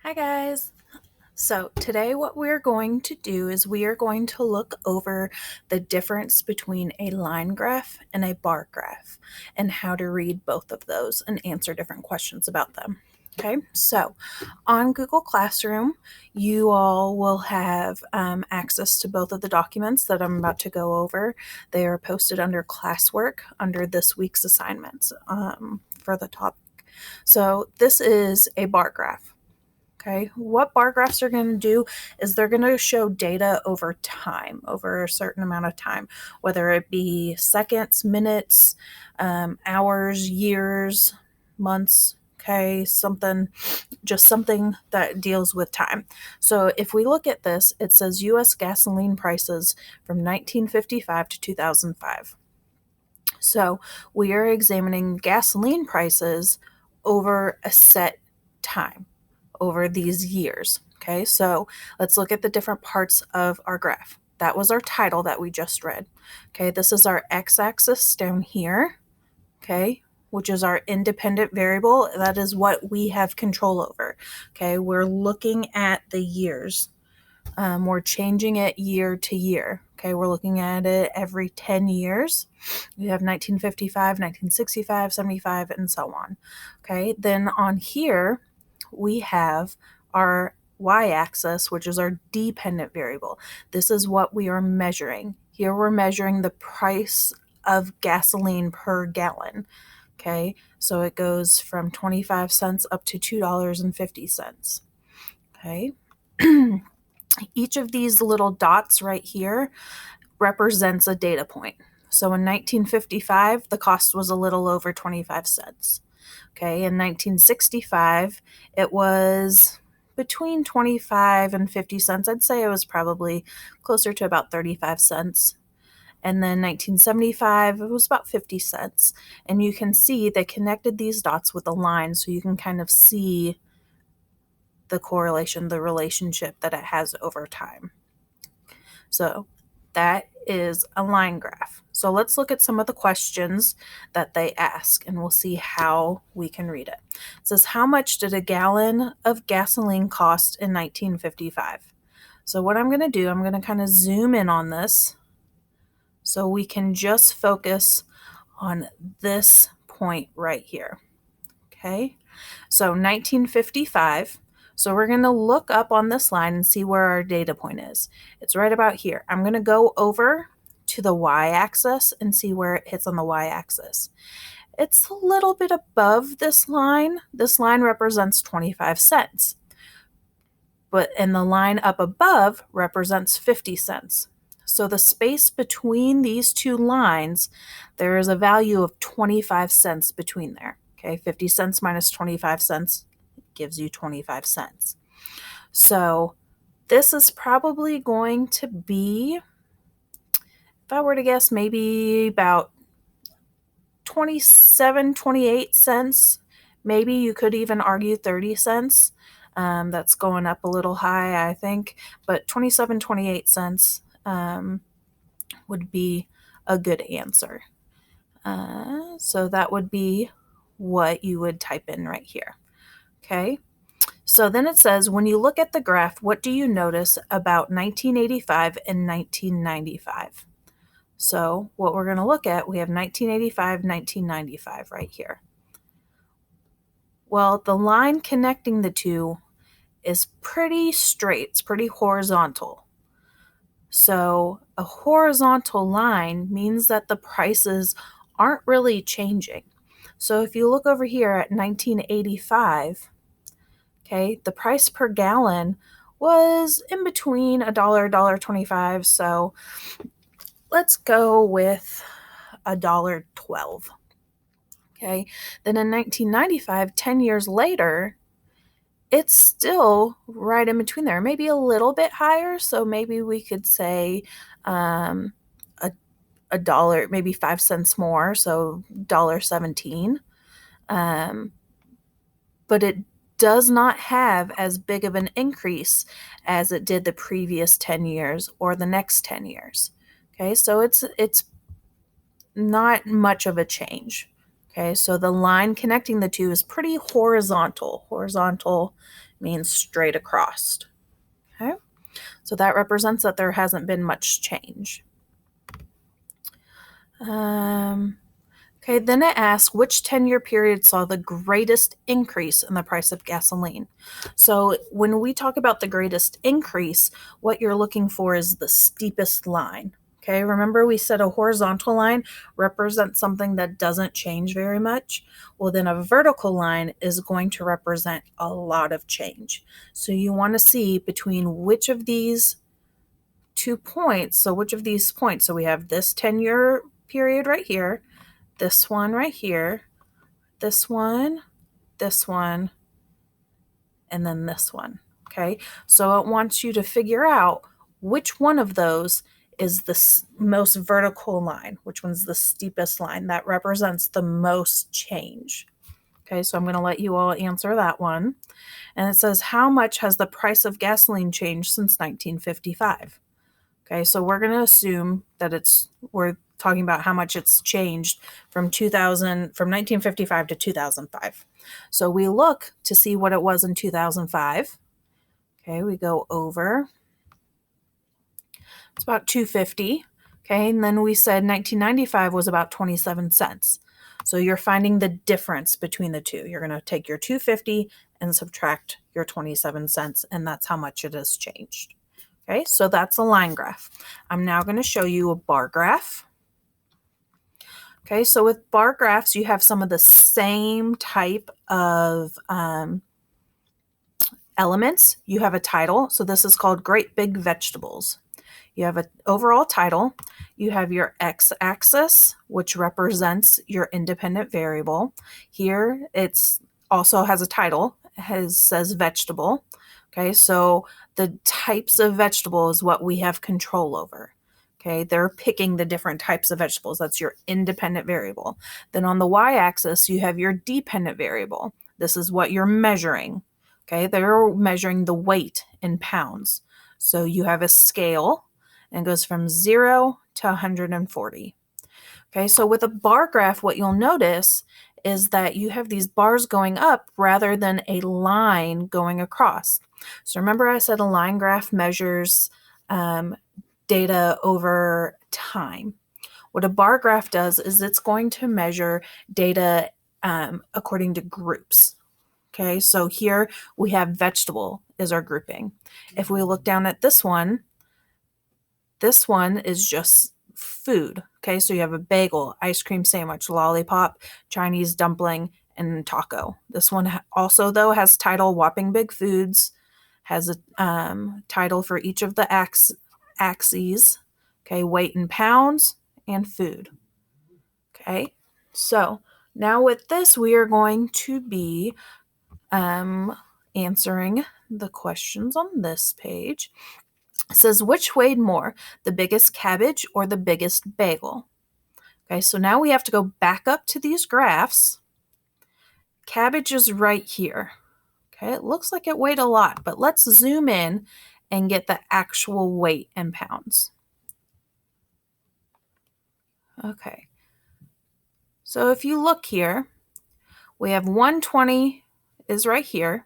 Hi guys. So today what we're going to do is we are going to look over the difference between a line graph and a bar graph and how to read both of those and answer different questions about them. Okay, so on Google Classroom, you all will have access to both of the documents that I'm about to go over. They are posted under classwork under this week's assignments for the topic. So this is a bar graph. Okay, what bar graphs are going to do is they're going to show data over time, over a certain amount of time, whether it be seconds, minutes, hours, years, months. Okay, just something that deals with time. So if we look at this, it says US gasoline prices from 1955 to 2005. So we are examining gasoline prices over a set time, over these years. Okay, so let's look at the different parts of our graph. That was our title that we just read. Okay, this is our x-axis down here. Okay, which is our independent variable. That is what we have control over. Okay, we're looking at the years. We're changing it year to year. Okay, we're looking at it every 10 years. You have 1955, 1965, 75, and so on. Okay, then on here, we have our y-axis, which is our dependent variable. This is what we are measuring. Here we're measuring the price of gasoline per gallon. Okay, so it goes from 25 cents up to $2.50. Okay. Each of these little dots right here represents a data point. So in 1955, the cost was a little over 25 cents. Okay, in 1965, it was between 25 and 50 cents. I'd say it was probably closer to about 35 cents. And then 1975, it was about 50 cents. And you can see they connected these dots with a line so you can kind of see the correlation, the relationship that it has over time. So that is a line graph. So let's look at some of the questions that they ask and we'll see how we can read it. It says, how much did a gallon of gasoline cost in 1955? So what I'm going to do, I'm going to kind of zoom in on this so we can just focus on this point right here. Okay, so 1955. So we're going to look up on this line and see where our data point is. It's right about here. I'm going to go over to the y-axis and see where it hits on the y-axis. It's a little bit above this line. This line represents 25 cents. And the line up above represents 50 cents. So the space between these two lines, there is a value of 25 cents between there. Okay, 50 cents minus 25 cents gives you 25 cents. So this is probably going to be, if I were to guess, maybe about 27, 28 cents. Maybe you could even argue 30 cents. That's going up a little high, I think, but 27, 28 cents would be a good answer. So that would be what you would type in right here. Okay. So then it says, when you look at the graph, what do you notice about 1985 and 1995? So what we're going to look at, we have 1985, 1995 right here. Well, the line connecting the two is pretty straight. It's pretty horizontal. So a horizontal line means that the prices aren't really changing. So if you look over here at 1985, okay, the price per gallon was in between $1, $1.25. So let's go with $1.12. Okay, then in 1995, 10 years later, it's still right in between there, maybe a little bit higher. So maybe we could say a dollar, maybe 5 cents more, so $1.17. But it does not have as big of an increase as it did the previous 10 years or the next 10 years. Okay, so it's not much of a change. Okay, so the line connecting the two is pretty horizontal. Horizontal means straight across. Okay, so that represents that there hasn't been much change. Okay, then it asks which 10-year period saw the greatest increase in the price of gasoline. So when we talk about the greatest increase, what you're looking for is the steepest line. Okay, remember we said a horizontal line represents something that doesn't change very much. Well, then a vertical line is going to represent a lot of change. So you want to see between which of these 2 points, so which of these points, so we have this 10-year period right here, this one right here, this one, and then this one. Okay, so it wants you to figure out which one of those is the most vertical line, which one's the steepest line that represents the most change. Okay, so I'm going to let you all answer that one. And it says, how much has the price of gasoline changed since 1955? Okay, so we're going to assume that we're talking about how much it's changed from 1955 to 2005. So we look to see what it was in 2005. Okay, we go over. It's about $2.50. Okay, and then we said 1995 was about 27 cents. So you're finding the difference between the two. You're going to take your $2.50 and subtract your 27 cents, and that's how much it has changed. Okay, so that's a line graph. I'm now going to show you a bar graph. Okay, so with bar graphs, you have some of the same type of elements. You have a title. So this is called Great Big Vegetables. You have an overall title. You have your x-axis, which represents your independent variable. Here, it's also has a title. It says vegetable. Okay, so the types of vegetables is what we have control over. Okay, they're picking the different types of vegetables. That's your independent variable. Then on the y-axis, you have your dependent variable. This is what you're measuring. Okay, they're measuring the weight in pounds. So you have a scale, and it goes from 0 to 140. Okay, so with a bar graph, what you'll notice is that you have these bars going up rather than a line going across. So remember I said a line graph measures data over time. What a bar graph does is it's going to measure data according to groups. Okay, so here we have vegetable is our grouping. If we look down at this one is just food. Okay, so you have a bagel, ice cream sandwich, lollipop, Chinese dumpling, and taco. This one also, though, has title Whopping Big Foods, has a title for each of the axes. Okay, weight in pounds and food. Okay, so now with this, we are going to be answering the questions on this page. It says, which weighed more, the biggest cabbage or the biggest bagel? Okay, so now we have to go back up to these graphs. Cabbage is right here. Okay, it looks like it weighed a lot, but let's zoom in and get the actual weight in pounds. Okay, so if you look here, we have 120 is right here.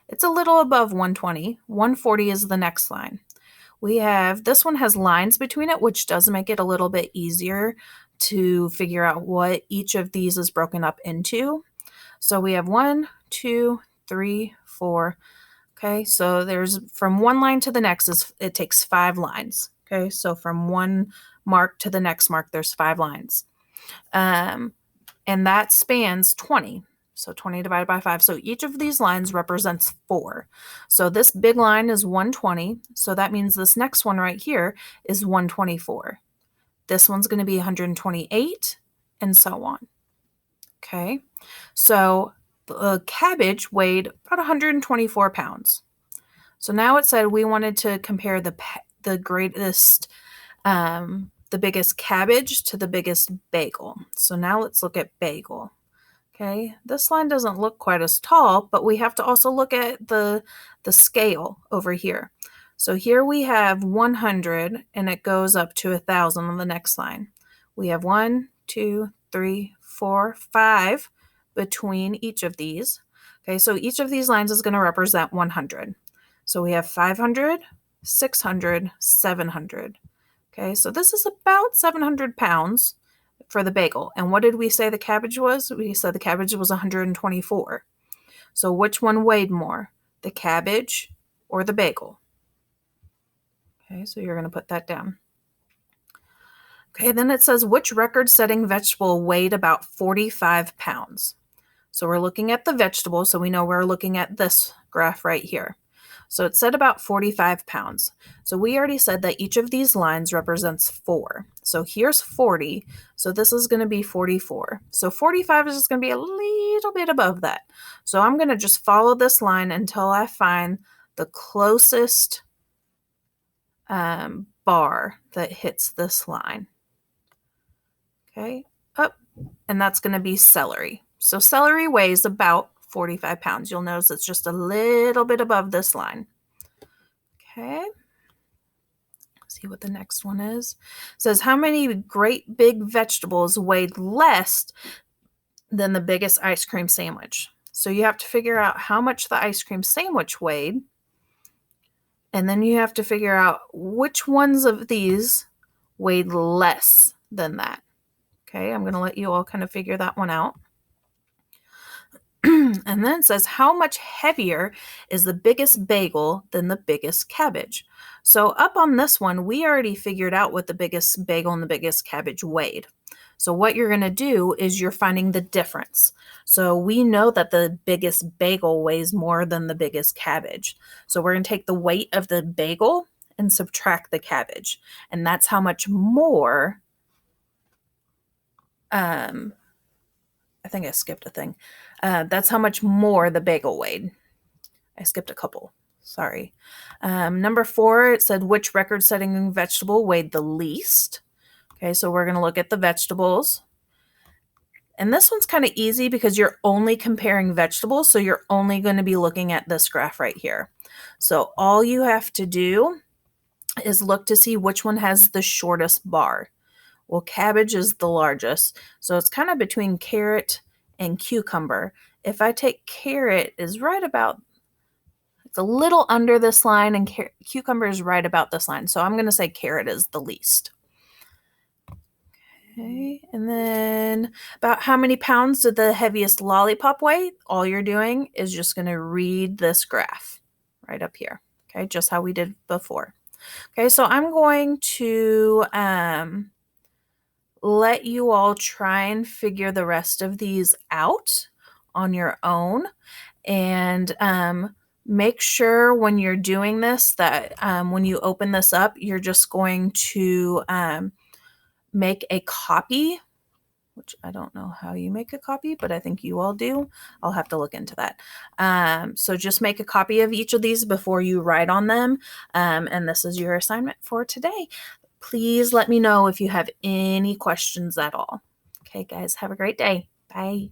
It's a little above 120. 140 is the next line. We have, this one has lines between it, which does make it a little bit easier to figure out what each of these is broken up into. So we have 1, 2, 3, 4. Okay, so there's from one line to the next it takes 5 lines. Okay, so from one mark to the next mark, there's 5 lines. And that spans 20. So 20 divided by 5. So each of these lines represents 4. So this big line is 120. So that means this next one right here is 124. This one's going to be 128, and so on. Okay. So the cabbage weighed about 124 pounds. So now it said we wanted to compare the biggest cabbage to the biggest bagel. So now let's look at bagel. Okay, this line doesn't look quite as tall, but we have to also look at the scale over here. So here we have 100, and it goes up to 1,000 on the next line. We have 1, 2, 3, 4, 5 between each of these. Okay, so each of these lines is going to represent 100. So we have 500, 600, 700. Okay, so this is about 700 pounds for the bagel. And what did we say the cabbage was? We said the cabbage was 124. So which one weighed more, the cabbage or the bagel? Okay, so you're going to put that down. Okay, then it says which record-setting vegetable weighed about 45 pounds. So we're looking at the vegetable, so we know we're looking at this graph right here. So it said about 45 pounds. So we already said that each of these lines represents 4. So here's 40. So this is going to be 44. So 45 is just going to be a little bit above that. So I'm going to just follow this line until I find the closest bar that hits this line. Okay, up, and that's going to be celery. So celery weighs about 45 pounds. You'll notice it's just a little bit above this line. Okay. See what the next one is. It says how many great big vegetables weighed less than the biggest ice cream sandwich. So you have to figure out how much the ice cream sandwich weighed. And then you have to figure out which ones of these weighed less than that. Okay, I'm going to let you all kind of figure that one out. And then it says, how much heavier is the biggest bagel than the biggest cabbage? So up on this one, we already figured out what the biggest bagel and the biggest cabbage weighed. So what you're going to do is you're finding the difference. So we know that the biggest bagel weighs more than the biggest cabbage. So we're going to take the weight of the bagel and subtract the cabbage. And that's how much more I think I skipped a thing. That's how much more the bagel weighed. I skipped a couple. Sorry. Number 4, it said which record-setting vegetable weighed the least. Okay, so we're going to look at the vegetables. And this one's kind of easy because you're only comparing vegetables, so you're only going to be looking at this graph right here. So all you have to do is look to see which one has the shortest bar. Well, cabbage is the largest, so it's kind of between carrot and cucumber. If I take carrot is right about, it's a little under this line, and cucumber is right about this line. So I'm going to say carrot is the least. Okay, and then about how many pounds did the heaviest lollipop weigh? All you're doing is just going to read this graph right up here. Okay, just how we did before. Okay, so I'm going to let you all try and figure the rest of these out on your own, and make sure when you're doing this that when you open this up, you're just going to make a copy, which I don't know how you make a copy, but I think you all do. I'll have to look into that. So just make a copy of each of these before you write on them, and this is your assignment for today. Please let me know if you have any questions at all. Okay, guys, have a great day. Bye.